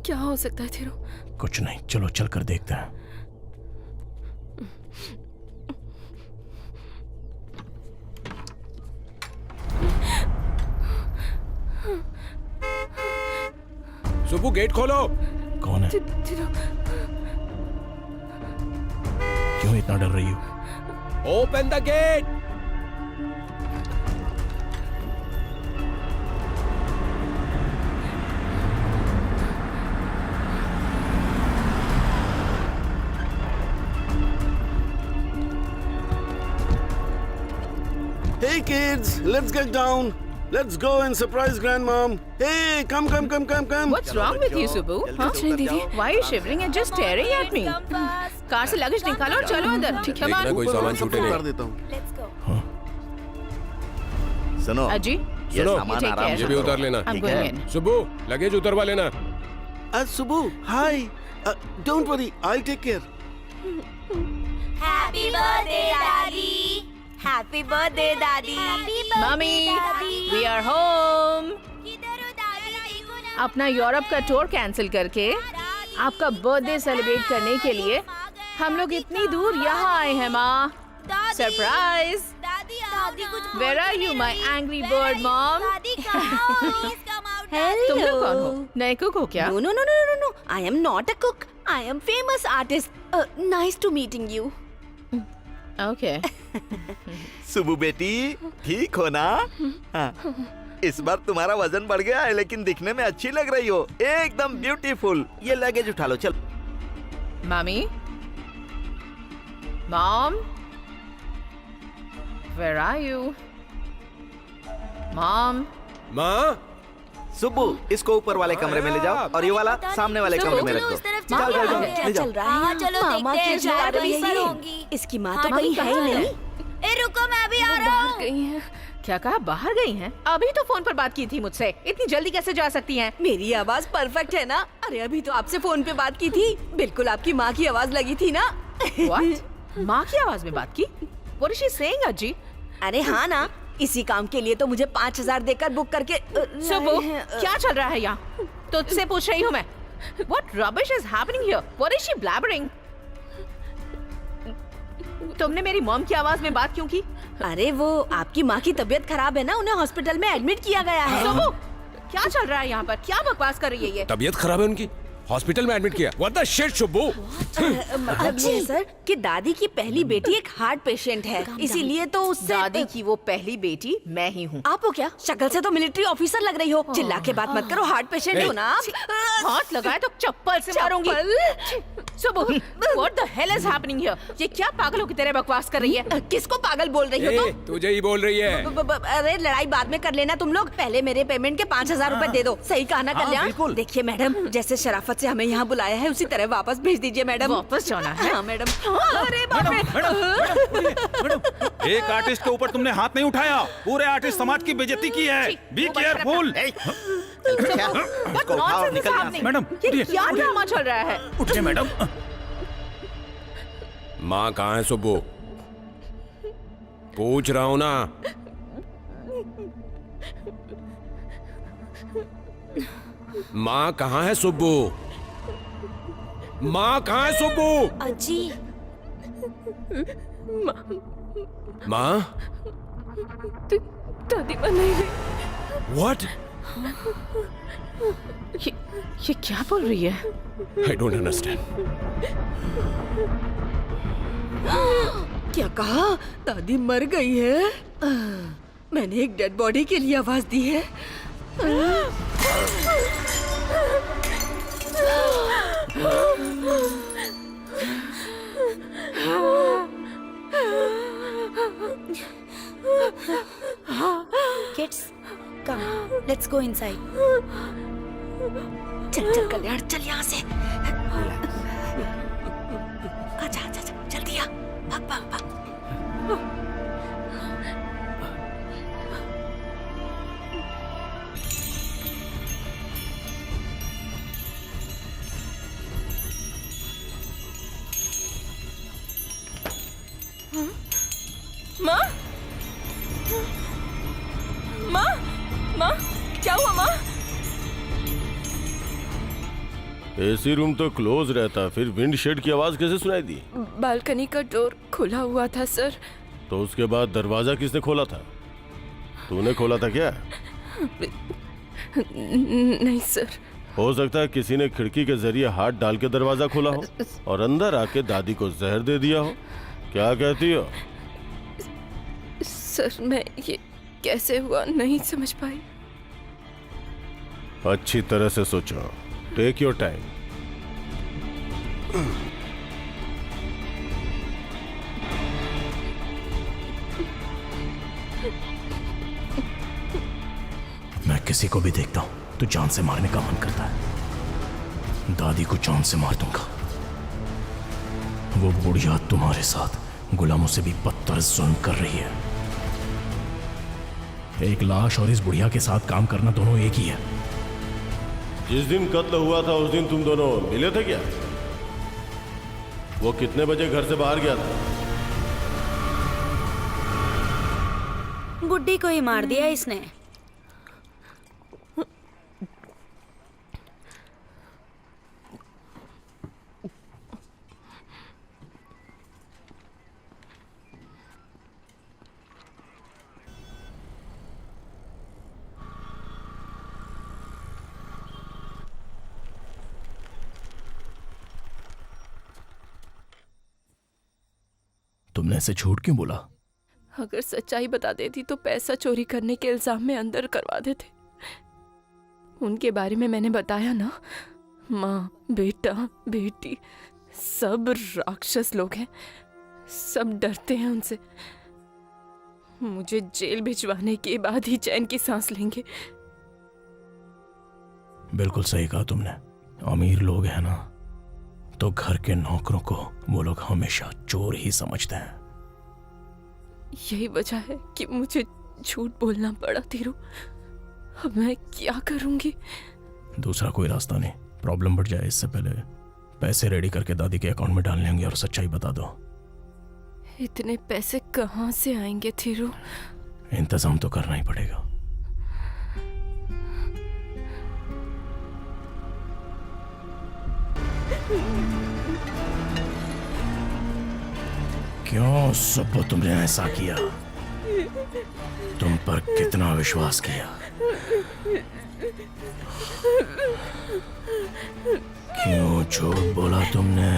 क्या हो सकता है थीरू? कुछ नहीं, चलो चल कर देखते हैं। सुबह गेट खोलो। कौन है? थीरू, क्यों इतना डर रही हो? Open the gate. Hey kids, let's get down. Let's go and surprise grandmom. Hey, come. What's wrong with you, Subbu? कुछ नहीं दीदी। Why are you shivering and just staring at me? Car से लगेज निकालो और चलो अंदर। ठीक है देखना कोई सामान छूटे कर नहीं। देता हूँ। सुनो अजी, ये सुनो, सामान take आराम care. से ये भी करो। उतार लेना। I'm ठीक going है। in. सुबह लगेज उतरवा लेना। Subbu, hi. Don't worry, I'll take care. Happy birthday, Daddy. Happy birthday, Daddy. Mummy, we are home. अपना यूरोप का टूर कैंसिल करके आपका बर्थडे सेलिब्रेट करने के लिए हम लोग इतनी दूर यहाँ आए हैं माँ। Surprise. Where are you, my angry bird mom? तुम लोग कौन हो? नए कुक हो क्या? No. I am not a cook. I am famous artist. Nice to meeting you. Okay. सुबु बेटी ठीक हो ना? हाँ। इस बार तुम्हारा वजन बढ़ गया है लेकिन दिखने में अच्छी लग रही हो, एकदम ब्यूटीफुल। ये लगेज उठा लो, चल। Mommy? Mom? Where are you? Mom? माँ, सुबु इसको ऊपर वाले कमरे में ले जाओ और ये वाला सामने वाले कमरे में रख दो। माँ, जाओ, क्या ले जाओ। चल रहा है? चलो मामा देखते हैं, की जा शायद रही अभी है। सर होंगी। इसकी माँ तो मामी कहीं है ही कहाँ नहीं। है? ए रुको, मैं भी आ रहा बाहर हूँ। गई है। क्या कहा? बाहर गई हैं? अभी तो फोन पर बात की थी मुझसे। इतनी जल्दी कैसे जा सकती हैं? मेरी आवाज परफेक्ट है ना? अरे अभी तो आपसे फोन पे बात की थी, बिल्कुल आपकी माँ की आवाज लगी थी ना? What? माँ की आवाज में बात की? What is she saying, अजी? अरे हाँ ना, इसी काम के लिए तो मुझे 5,000 देकर बुक करके सुबु, क्या चल रहा है यहाँ? तुझसे पूछ रही हूँ मैं। What rubbish is happening here? What is she blabbering? तुमने मेरी मॉम की आवाज में बात क्यों की? अरे वो आपकी माँ की तबीयत खराब है ना, उन्हें हॉस्पिटल में एडमिट किया गया है। सुबु, क्या चल रहा है यहाँ पर? क्या बकवास कर रही है ये? तबीयत खराब है उनकी, हॉस्पिटल में एडमिट किया। What the shit, Subbu? मतलब ये है सर कि दादी की पहली बेटी एक हार्ट पेशेंट है, इसीलिए तो उससे दादी की वो पहली बेटी मैं ही हूँ। आप हो क्या? शक्ल से तो मिलिट्री ऑफिसर लग रही हो। चिल्ला के बात मत करो, हार्ट पेशेंट हो ना आप। हाथ लगाए तो चप्पल से मारूंगी। सुबु, what the hell is happening here? ये क्या पागलों की तरह बकवास कर रही है? किसको पागल बोल रही हो ए, तुम? तुझे ही बोल रही है। अरे लड़ाई बाद में कर लेना तुम लोग, पहले मेरे पेमेंट के 5,000 रुपए दे दो। सही कहा ना कल्याण? देखिए मैडम, जैसे शराफत से हमें यहाँ बुलाया है उसी तरह वापस भेज दीजिए मैडम। वापस जाना है? हाँ मैडम। अरे बाप रे। एक आर्टिस्ट के ऊपर तुमने हाथ नहीं उठाया, पूरे आर्टिस्ट समाज की बेइज्जती की है। Be careful. What nonsense is happening? Madam, ये क्या ड्रामा चल रहा है? उठिए मैडम। माँ कहाँ है सुबू? पूछ रहा हूँ ना। माँ कहाँ है सुब्बू? माँ कहाँ है सुब्बू? अजी, माँ? दादी माँ नहीं गई। What? ये क्या बोल रही है? I don't understand. क्या कहा? दादी मर गई है? मैंने एक डेड बॉडी के लिए आवाज दी है। Kids, come. Let's go inside. चल चल कल्याण, चल यहाँ से। आजा आजा आजा, जल्दी आ, भाग भाग भाग। माँ? माँ? माँ? क्या हुआ माँ? एसी रूम तो क्लोज रहता, फिर विंडशील्ड की आवाज कैसे सुनाई दी? बालकनी का डोर खुला हुआ था सर। तो उसके बाद दरवाजा किसने खोला था? तूने खोला था क्या? नहीं सर। हो सकता है किसी ने खिड़की के जरिए हाथ डाल के दरवाजा खोला हो और अंदर आके दादी को जहर दे दिया हो। क्या कहती हो? सर मैं ये कैसे हुआ नहीं समझ पाई। अच्छी तरह से सोचो। Take your time. मैं किसी को भी देखता हूं तो जान से मारने का मन करता है। दादी को जान से मार दूंगा। वो बुढ़िया तुम्हारे साथ गुलामों से भी बदतर जुल्म कर रही है। एक लाश और इस बुढ़िया के साथ काम करना दोनों एक ही है। जिस दिन कत्ल हुआ था उस दिन तुम दोनों मिले थे क्या? वो कितने बजे घर से बाहर गया था? गुड्डी को ही मार दिया इसने। तुमने ऐसे झूठ क्यों बोला? अगर सच्चाई बता देती तो पैसा चोरी करने के इल्जाम में अंदर करवा देते। उनके बारे में मैंने बताया ना, माँ बेटा बेटी सब राक्षस लोग हैं, सब डरते हैं उनसे। मुझे जेल भिजवाने के बाद ही चैन की सांस लेंगे। बिल्कुल सही कहा तुमने। अमीर लोग हैं ना, तो घर के नौकरों को वो लोग हमेशा चोर ही समझते हैं। यही वजह है कि मुझे झूठ बोलना पड़ा धीरू। अब मैं क्या करूंगी? दूसरा कोई रास्ता नहीं। प्रॉब्लम बढ़ जाए इससे पहले पैसे रेडी करके दादी के अकाउंट में डाल लेंगे और सच्चाई बता दो। इतने पैसे कहाँ से आएंगे धीरू? इंतजाम तो करना ही पड़ेगा। क्यों सुब्बू तुमने ऐसा किया? तुम पर कितना विश्वास किया। क्यों झूठ बोला तुमने?